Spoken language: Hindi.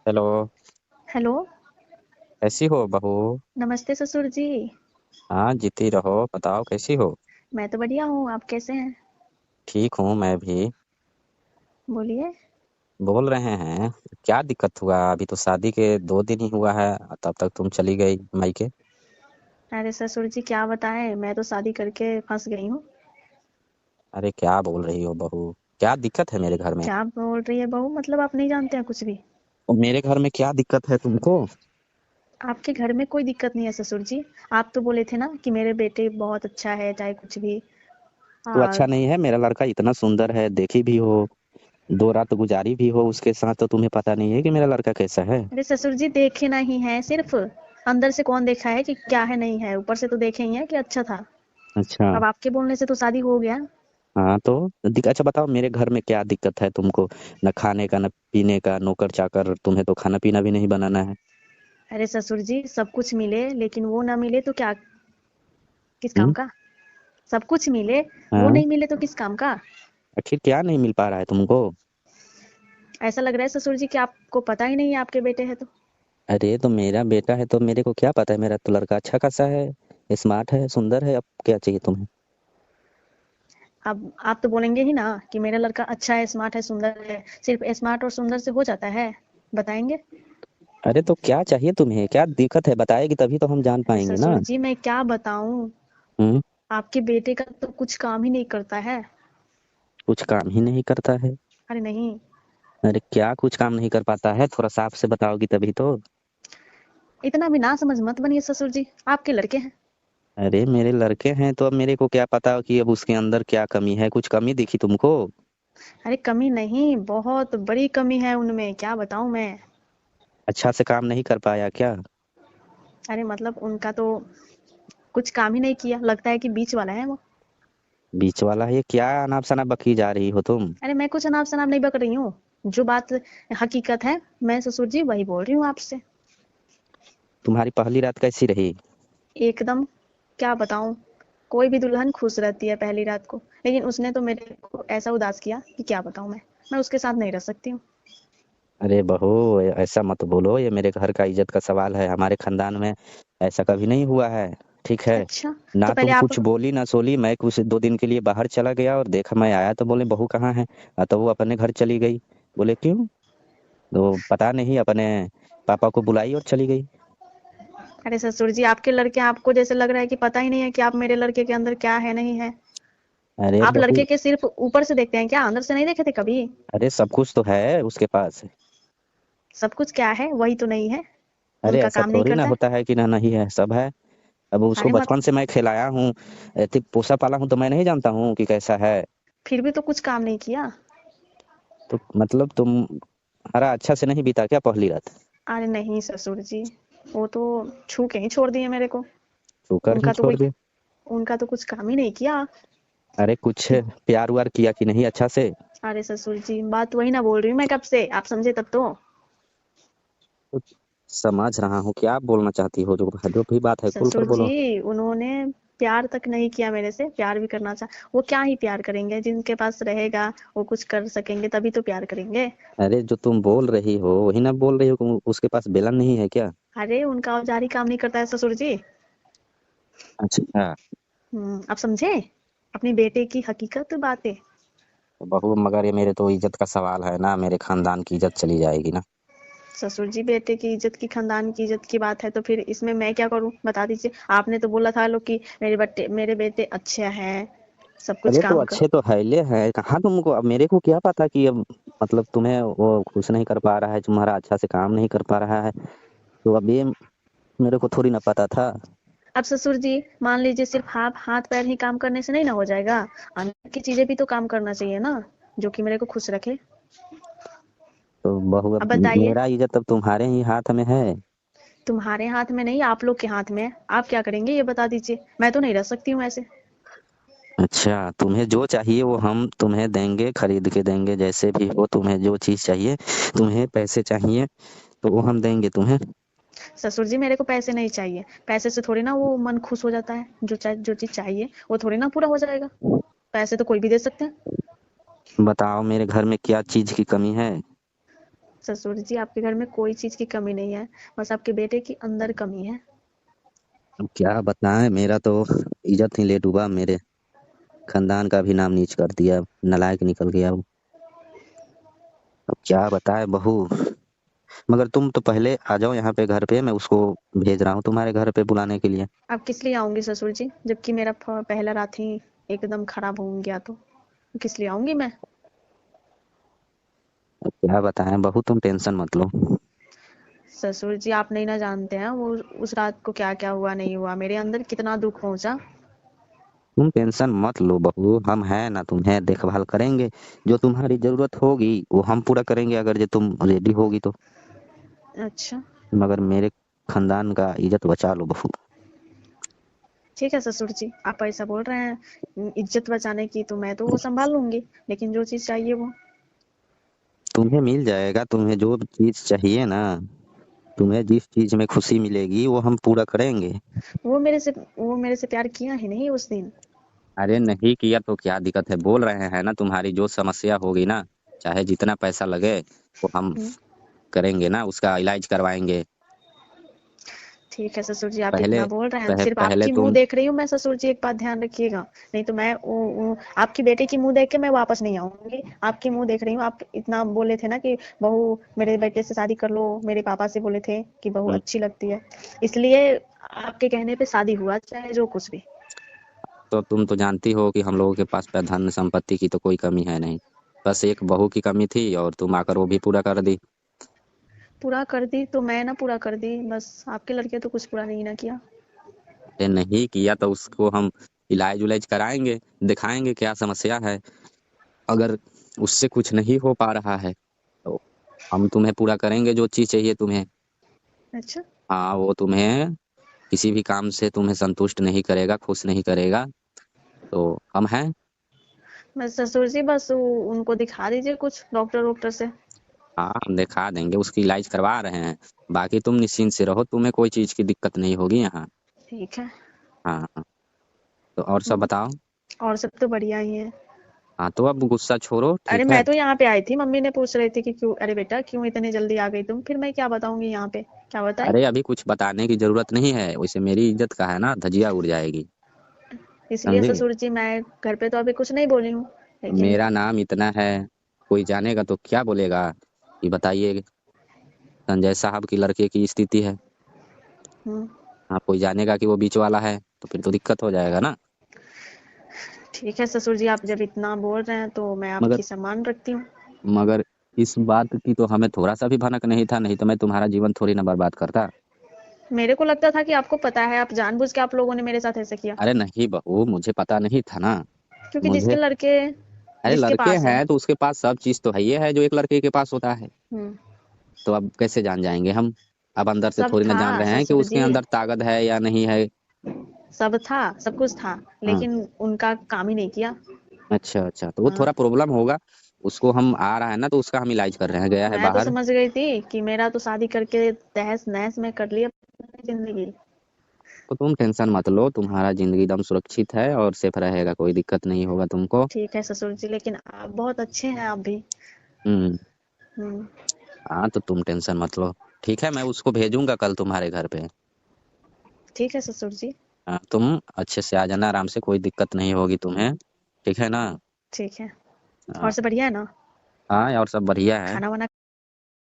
हेलो। हेलो। कैसी हो बहू? नमस्ते ससुर जी। हाँ, जीती रहो। बताओ कैसी हो? मैं तो बढ़िया हूँ, आप कैसे हैं? ठीक हूँ मैं भी। बोलिए। बोल रहे हैं, क्या दिक्कत हुआ? अभी तो शादी के 2 दिन ही हुआ है, तब तक तुम चली गई मायके। अरे ससुर जी क्या बताएं, मैं तो शादी करके फंस गई हूँ। अरे क्या बोल रही हो बहू? क्या दिक्कत है मेरे घर में? क्या बोल रही है बहू, मतलब आप नहीं जानते हैं कुछ भी? और मेरे घर में क्या दिक्कत है तुमको? आपके घर में कोई दिक्कत नहीं है ससुर जी। आप तो बोले थे ना कि मेरे बेटे बहुत अच्छा है, चाहे कुछ भी। तो हाँ। अच्छा नहीं है? मेरा लड़का इतना सुंदर है, देखी भी हो, 2 रात गुजारी भी हो उसके साथ, तो तुम्हें पता नहीं है कि मेरा लड़का कैसा है? अरे ससुर जी देखे नहीं है सिर्फ, अंदर से कौन देखा है कि क्या है नहीं है, ऊपर से तो देखे ही है कि अच्छा था। अच्छा। अब आपके बोलने से तो शादी हो गया। हाँ तो अच्छा बताओ, मेरे घर में क्या दिक्कत है तुमको? न खाने का, न पीने का, नौकर चाकर, तुम्हें तो खाना पीना भी नहीं बनाना है। अरे ससुर जी सब कुछ मिले लेकिन वो ना मिले तो क्या, किस काम हम्म। का? सब कुछ मिले, वो हाँ। नहीं मिले तो किस काम का? आखिर क्या नहीं मिल पा रहा है तुमको? ऐसा लग रहा है ससुर जी कि आपको पता ही नहीं है आपके बेटे हैं तो। अरे तो मेरा बेटा है तो मेरे को क्या पता है? मेरा तो लड़का अच्छा खासा है, स्मार्ट है, सुंदर है। अब क्या चाहिए तुम्हें? अब आप तो बोलेंगे ही ना कि मेरा लड़का अच्छा है, स्मार्ट है, सुंदर है। सिर्फ स्मार्ट और सुंदर से हो जाता है? बताएंगे? अरे तो क्या चाहिए तुम्हें? क्या दिक्कत है? बताएगी तभी तो हम जान अरे पाएंगे ना। ससुर जी मैं क्या बताऊं, हम्म। आपके बेटे का तो कुछ काम ही नहीं करता है। कुछ काम ही नहीं करता है? अरे नहीं। अरे क्या कुछ काम नहीं कर पाता है? थोड़ा साफ से बताओगी तभी तो। इतना भी ना समझ मत बनिए ससुर जी, आपके लड़के हैं। अरे मेरे लड़के हैं तो अब मेरे को क्या पता कि अब उसके अंदर क्या कमी है? कुछ कमी दिखी तुमको? अरे कमी नहीं, बहुत बड़ी कमी है उनमें, क्या बताऊं मैं। अच्छा से काम नहीं कर पाया क्या? अरे मतलब उनका तो कुछ काम ही नहीं किया, लगता है कि बीच वाला है वो। बीच वाला है? ये क्या अनाप शनाप बकी जा रही हो तुम? अरे मैं कुछ अनाप शनाप नहीं बक रही हूँ, जो बात हकीकत है मैं ससुर जी वही बोल रही हूँ आपसे। तुम्हारी पहली रात कैसी रही? एकदम, क्या बताऊं, कोई भी दुल्हन खुश रहती है पहली रात को, लेकिन उसने तो मेरे को ऐसा उदास किया कि क्या बताऊं मैं उसके साथ नहीं रह सकती हूँ। अरे बहू, ऐसा मत बोलो। ये मेरे घर का इज्जत का सवाल है। हमारे खानदान में ऐसा कभी नहीं हुआ है। ठीक है। अच्छा, तो ना पहले तुम आप। कुछ बोली ना सोली। मैं कुछ 2 दिन के लिए बाहर चला गया और देखा, मैं आया तो बोले बहू कहाँ है? तो वो अपने घर चली गई। बोले क्यों? तो पता नहीं, अपने पापा को बुलाई और चली गई। अरे ससुर जी आपके लड़के, आपको जैसे लग रहा है कि पता ही नहीं है कि आप मेरे लड़के के अंदर क्या है नहीं है। अरे आप बहू, लड़के के सिर्फ ऊपर से देखते हैं क्या, अंदर से नहीं देखे थे कभी? अरे सब कुछ तो है उसके पास। सब कुछ क्या है वही तो नहीं है, अरे उनका ऐसा काम नहीं थोड़ी ना करता है। होता है कि ना, नहीं है, सब है। अब उसको अरे मत, बचपन से मैं खिलाया हूँ, पोसा पाला हूँ, तो मैं नहीं जानता हूँ कि कैसा है। फिर भी तो कुछ काम नहीं किया। तो मतलब तुम्हारा अच्छा से नहीं बीता क्या पहली रात? अरे नहीं ससुर जी, वो तो छू के ही छोड़ दिए मेरे को। छूकर ही उनका तो छोड़ कोई, दिया? उनका तो कुछ काम ही नहीं किया। अरे कुछ प्यार व्यार किया कि नहीं अच्छा से? अरे ससुर जी बात वही ना बोल रही हूँ मैं कब से, आप समझे तब तो। तो समझ रहा हूँ क्या बोलना चाहती हो। जो भी बात है खुल कर ससुर बोलो। जी उन्होंने प्यार तक नहीं किया मेरे से, प्यार भी करना चाह, वो क्या ही प्यार करेंगे, जिनके पास रहेगा वो कुछ कर सकेंगे तभी तो प्यार करेंगे। अरे जो तुम बोल रही हो वही ना बोल रही हो कि उसके पास बेलन नहीं है क्या? अरे उनका औजार ही काम नहीं करता है ससुर जी। अच्छा। आप समझे अपनी बेटे की हकीकत बातें। तो बहू, मगर ये मेरे तो इज्जत का सवाल है ना, मेरे खानदान की इज्जत चली जाएगी ना। ससुर जी बेटे की इज्जत की, खानदान की इज्जत की बात है तो फिर इसमें मैं क्या करूं, बता दीजिए। आपने तो बोला था लोग कि मेरे बेटे अच्छे हैं, सब कुछ अरे तो काम कर। अच्छे तो हैले है कहाँ तुमको? अब मेरे को क्या पता कि अब मतलब तुम्हें वो खुश नहीं कर पा रहा है, तुम्हारा अच्छा से काम नहीं कर पा रहा है। तो अब ये मेरे को थोड़ी ना पता था। अब ससुर जी मान लीजिए सिर्फ हाथ हाथ पैर ही काम करने से नहीं ना हो जाएगा, अंदर की चीजें भी तो काम करना चाहिए ना, जो कि मेरे को खुश रखे। तो बहू, अब अब बताइए। मेरा इज्जत अब तुम्हारे ही हाथ में है। तुम्हारे हाथ में नहीं, आप लोग के हाथ में है, आप क्या करेंगे ये बता दीजिए, मैं तो नहीं रह सकती हूँ ऐसे। अच्छा, तुम्हें जो चाहिए वो हम तुम्हें देंगे, खरीद के देंगे। जैसे भी हो, तुम्हें जो चीज चाहिए, तुम्हें पैसे चाहिए तो वो हम देंगे तुम्हें। ससुर जी मेरे को पैसे नहीं चाहिए, पैसे से थोड़ी ना वो मन खुश हो जाता है, जो चीज चाहिए वो थोड़ी ना पूरा हो जाएगा। पैसे तो कोई भी दे सकते हैं। बताओ मेरे घर में क्या चीज की कमी है? ससुर जी आपके घर में कोई चीज की कमी नहीं है, बस आपके बेटे की अंदर कमी है। अब क्या बताएं, मेरा तो इज्जत ही ले डूबा, मेरे खानदान का भी नाम नीच कर दिया, नालायक निकल गया वो। अब क्या बताएं बहू, मगर तुम तो पहले आ जाओ यहाँ पे घर पे, मैं उसको भेज रहा हूँ तुम्हारे घर पे बुलाने के लिए। आप किस लिए आऊंगी ससुर जी, जबकि मेरा पहला रात ही एकदम खराब हो गया तो किस लिए आऊंगी मैं। अब क्या बताएं बहू, तुम टेंशन मत लो। ससुर जी आप नहीं ना जानते हैं वो उस रात को क्या क्या हुआ नहीं हुआ, मेरे अंदर कितना दुख पहुंचा। तुम टेंशन मत लो बहू, हम हैं ना, तुम्हें देखभाल करेंगे। जो तुम्हारी जरूरत होगी वो हम पूरा करेंगे, अगर जो तुम रेडी होगी तो। अच्छा मगर मेरे खानदान का इज्जत बचा लो बहू। ठीक है ससुर जी, आप ऐसा बोल रहे हैं इज्जत बचाने की, तो मैं तो वो संभाल लूंगी, लेकिन जो चीज चाहिए वो। तुम्हें मिल जाएगा, तुम्हें जो चीज चाहिए ना, तुम्हें जिस चीज में खुशी मिलेगी वो हम पूरा करेंगे। वो मेरे से प्यार किया ही नहीं उस दिन। अरे नहीं किया तो क्या दिक्कत है, बोल रहे हैं ना, तुम्हारी जो समस्या होगी ना, चाहे जितना पैसा लगे वो हम हम्म, करेंगे ना, उसका इलाज करवाएंगे। ठीक है ससुर जी, आप पहले इतना बोल रहे हैं, सिर्फ पहले आपकी मुंह तुम, देख रही हूँ मैं ससुर जी, एक बात ध्यान रखिएगा। नहीं तो मैं आपकी बेटे की मुंह देख के मैं वापस नहीं आऊंगी, आपकी मुंह देख रही हूँ। आप इतना बोले थे ना कि बहू मेरे बेटे से शादी कर लो, मेरे पापा से बोले थे कि बहू अच्छी लगती है, इसलिए आपके कहने पे शादी हुआ, चाहे जो कुछ भी। तो तुम तो जानती हो कि हम लोगों के पास धन संपत्ति की तो कोई कमी है नहीं, बस एक बहू की कमी थी और तुम आकर वो भी पूरा कर दी। पूरा कर दी तो मैं ना पूरा कर दी, बस आपके लड़के तो कुछ पूरा नहीं ना किया। अरे नहीं किया तो उसको हम इलाज उलाज कराएंगे, दिखाएंगे क्या समस्या है। अगर उससे कुछ नहीं हो पा रहा है तो हम तुम्हें पूरा करेंगे, जो चीज चाहिए तुम्हें। अच्छा हाँ, वो तुम्हें किसी भी काम से तुम्हें संतुष्ट नहीं करेगा, खुश नहीं करेगा, तो हम हैं। बस ससुर जी, बस उनको दिखा दीजिए कुछ डॉक्टर वॉक्टर से। हाँ, हम दिखा देंगे, उसकी इलाज करवा रहे हैं। बाकी तुम निश्चिंत से रहो, तुम्हें कोई चीज की दिक्कत नहीं होगी यहाँ। ठीक है। हाँ हाँ, तो और सब हम्म, बताओ। और सब तो बढ़िया ही है। हाँ, तो अब गुस्सा छोड़ो, अरे ठीक है। मैं तो यहाँ पे आई थी, मम्मी ने पूछ रही थी कि क्यों, अरे बेटा क्यों इतने जल्दी आ गई तुम, फिर मैं क्या बताऊंगी यहाँ पे, क्या बताएं। अरे अभी कुछ बताने की जरूरत नहीं है, वैसे मेरी इज्जत का है ना, धजिया उड़ जाएगी। इसलिए समझे, ससुर जी मैं घर पे तो अभी कुछ नहीं बोली हूँ, लेकिन मेरा नाम इतना है, कोई जानेगा तो क्या बोलेगा। ये बताइए, संजय साहब की लड़के की स्थिति है। हम्म, हाँ, कोई जानेगा कि वो बीच वाला है तो फिर तो दिक्कत हो जाएगा ना। ठीक है ससुर जी, आप जब इतना बोल रहे हैं तो मैं मगर आपकी सम्मान रखती हूँ। मगर इस बात की तो हमें थोड़ा सा भी भनक नहीं था, नहीं तो मैं तुम्हारा जीवन थोड़ी ना बर्बाद करता। मेरे को लगता था कि आपको पता है, आप जानबूझ के आप लोगों ने मेरे साथ ऐसा किया, अरे नहीं बहू, मुझे पता नहीं था ना। क्योंकि जिसके मुझे, लड़के अरे जिसके लड़के पास है। हैं तो उसके पास सब चीज तो है, ये है जो एक लड़के के पास होता है। हम्म, तो अब कैसे जान जाएंगे हम, अब अंदर से सब थोड़ी ना था जान रहे हैं कि ससुर उसके जी, अंदर ताकत है या नहीं है। सब था, सब कुछ था, हाँ, लेकिन उनका काम ही नहीं किया। अच्छा अच्छा, तो वो हाँ, थोड़ा प्रॉब्लम होगा, उसको हम आ रहा है ना तो उसका हम इलाज कर रहे हैं, गया है मैं तो बाहर। समझ गई थी कि मेरा तो शादी करके तहस नहस में कर लिया अपनी जिंदगी। तो तुम टेंशन मत लो, तुम्हारा जिंदगी एकदम सुरक्षित है और सेफ रहेगा, कोई दिक्कत नहीं होगा तुमको। ठीक है ससुर जी, लेकिन आप बहुत अच्छे हैं आप भी। हम्म। हम्म, हाँ, तो तुम टेंशन मत लो, ठीक है, मैं उसको भेजूंगा कल तुम्हारे घर पे। ठीक है ससुर जी। हाँ, तुम अच्छे से आ जाना, आराम से, कोई दिक्कत नहीं होगी तुम्हें, ठीक है ना। ठीक है। और हाँ सब बढ़िया है ना। हाँ, और सब बढ़िया है। खाना वाना